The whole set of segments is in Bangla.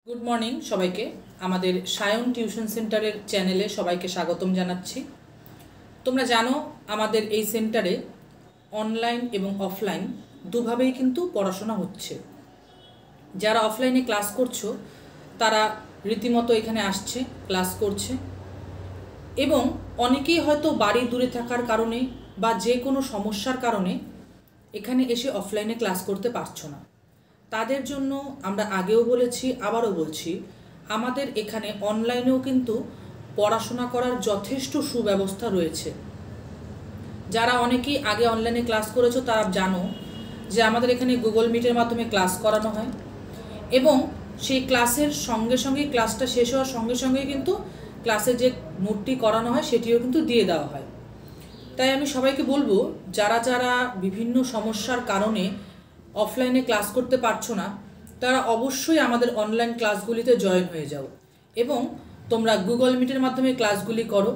গুড মর্নিং সবাইকে। আমাদের সায়ন টিউশন সেন্টারের চ্যানেলে সবাইকে স্বাগতম জানাচ্ছি। তোমরা জানো আমাদের এই সেন্টারে অনলাইন এবং অফলাইন দুভাবেই কিন্তু পড়াশোনা হচ্ছে। যারা অফলাইনে ক্লাস করছো তারা রীতিমতো এখানে আসছে, ক্লাস করছে, এবং অনেকেই হয়তো বাড়ি দূরে থাকার কারণে বা যে কোনো সমস্যার কারণে এখানে এসে অফলাইনে ক্লাস করতে পারছো না। তাদের জন্য আমরা আগেও বলেছি, আবারও বলছি, আমাদের এখানে অনলাইনেও কিন্তু পড়াশোনা করার যথেষ্ট সুব্যবস্থা রয়েছে। যারা অনেকেই আগে অনলাইনে ক্লাস করেছো তারা জানো যে আমাদের এখানে গুগল মিটের মাধ্যমে ক্লাস করানো হয়, এবং সেই ক্লাসের সঙ্গে সঙ্গে ক্লাসটা শেষ হওয়ার সঙ্গে সঙ্গে কিন্তু ক্লাসে যে নোটটি করানো হয় সেটিও কিন্তু দিয়ে দেওয়া হয়। তাই আমি সবাইকে বলবো, যারা যারা বিভিন্ন সমস্যার কারণে অফলাইনে ক্লাস করতে পারছো না তারা অবশ্যই আমাদের অনলাইন ক্লাসগুলিতে জয়েন হয়ে যাও এবং তোমরা গুগল মিটের মাধ্যমে ক্লাসগুলি করো।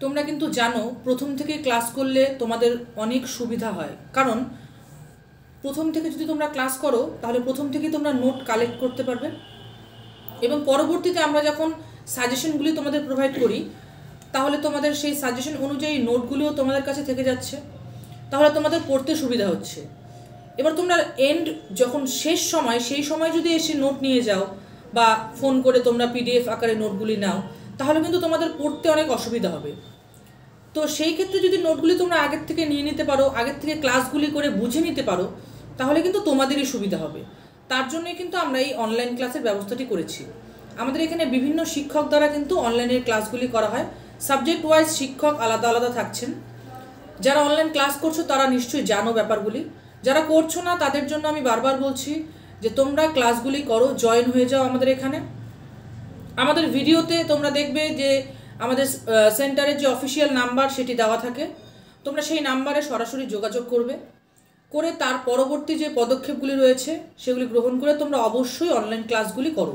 তোমরা কিন্তু জানো প্রথম থেকে ক্লাস করলে তোমাদের অনেক সুবিধা হয়, কারণ প্রথম থেকে যদি তোমরা ক্লাস করো তাহলে প্রথম থেকে তোমরা নোট কালেক্ট করতে পারবে, এবং পরবর্তীতে আমরা যখন সাজেশনগুলি তোমাদের প্রোভাইড করি তাহলে তোমাদের সেই সাজেশন অনুযায়ী নোটগুলিও তোমাদের কাছে থেকে যাচ্ছে, তাহলে তোমাদের পড়তে সুবিধা হচ্ছে। এবার তোমরা এন্ড যখন শেষ সময় সেই সময় যদি এসে নোট নিয়ে যাও বা ফোন করে তোমরা পিডিএফ আকারে নোটগুলি নাও তাহলে কিন্তু তোমাদের পড়তে অনেক অসুবিধা হবে। তো সেই ক্ষেত্রে যদি নোটগুলি তোমরা আগের থেকে নিয়ে নিতে পারো, আগের থেকে ক্লাসগুলি করে বুঝে নিতে পারো, তাহলে কিন্তু তোমাদেরই সুবিধা হবে। তার জন্যই কিন্তু আমরা এই অনলাইন ক্লাসের ব্যবস্থাটি করেছি। আমাদের এখানে বিভিন্ন শিক্ষক দ্বারা কিন্তু অনলাইনের ক্লাসগুলি করা হয়। সাবজেক্ট ওয়াইজ শিক্ষক আলাদা আলাদা থাকছেন। যারা অনলাইন ক্লাস করছো তারা নিশ্চয়ই জানো ব্যাপারগুলি, যারা করছো না তাদের জন্য আমি বারবার বলছি যে তোমরা ক্লাসগুলি করো, জয়েন হয়ে যাও আমাদের এখানে। আমাদের ভিডিওতে তোমরা দেখবে যে আমাদের সেন্টারের যে অফিসিয়াল নাম্বার সেটি দেওয়া থাকে, তোমরা সেই নাম্বারে সরাসরি যোগাযোগ করবে, করে তার পরবর্তী যে পদক্ষেপগুলি রয়েছে সেগুলি গ্রহণ করে তোমরা অবশ্যই অনলাইন ক্লাসগুলি করো,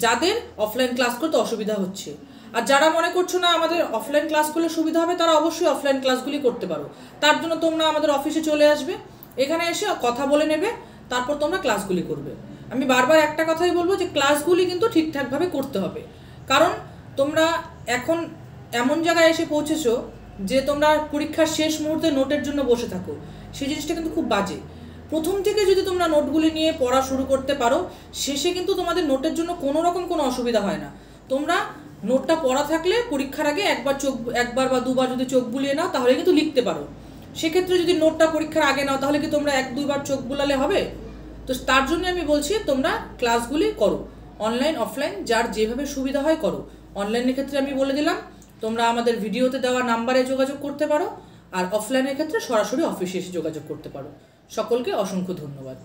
যাদের অফলাইন ক্লাস করতে অসুবিধা হচ্ছে। আর যারা মনে করছো না আমাদের অফলাইন ক্লাস করলে সুবিধা হবে তারা অবশ্যই অফলাইন ক্লাসগুলি করতে পারো। তার জন্য তোমরা আমাদের অফিসে চলে আসবে, এখানে এসে কথা বলে নেবে, তারপর তোমরা ক্লাসগুলি করবে। আমি বারবার একটা কথাই বলবো যে ক্লাসগুলি কিন্তু ঠিকঠাকভাবে করতে হবে, কারণ তোমরা এখন এমন জায়গায় এসে পৌঁছেছো যে তোমরা পরীক্ষার শেষ মুহূর্তে নোটের জন্য বসে থাকো, সেই জিনিসটা কিন্তু খুব বাজে। প্রথম থেকে যদি তোমরা নোটগুলি নিয়ে পড়া শুরু করতে পারো, শেষে কিন্তু তোমাদের নোটের জন্য কোনো রকম কোনো অসুবিধা হয় না। তোমরা নোটটা পড়া থাকলে পরীক্ষার আগে একবার বা দুবার যদি চোখ বুলিয়ে নাও তাহলে কিন্তু লিখতে পারো। সেক্ষেত্রে যদি নোটটা পরীক্ষার আগে নাও তাহলে কি তোমরা এক দুইবার চোখ বুলালে হবে? তো তার জন্য আমি বলছি তোমরা ক্লাসগুলি করো, অনলাইন অফলাইন যার যেভাবে সুবিধা হয় করো। অনলাইনের ক্ষেত্রে আমি বলে দিলাম তোমরা আমাদের ভিডিওতে দেওয়া নাম্বারে যোগাযোগ করতে পারো, আর অফলাইনের ক্ষেত্রে সরাসরি অফিসে এসে যোগাযোগ করতে পারো। সকলকে অসংখ্য ধন্যবাদ।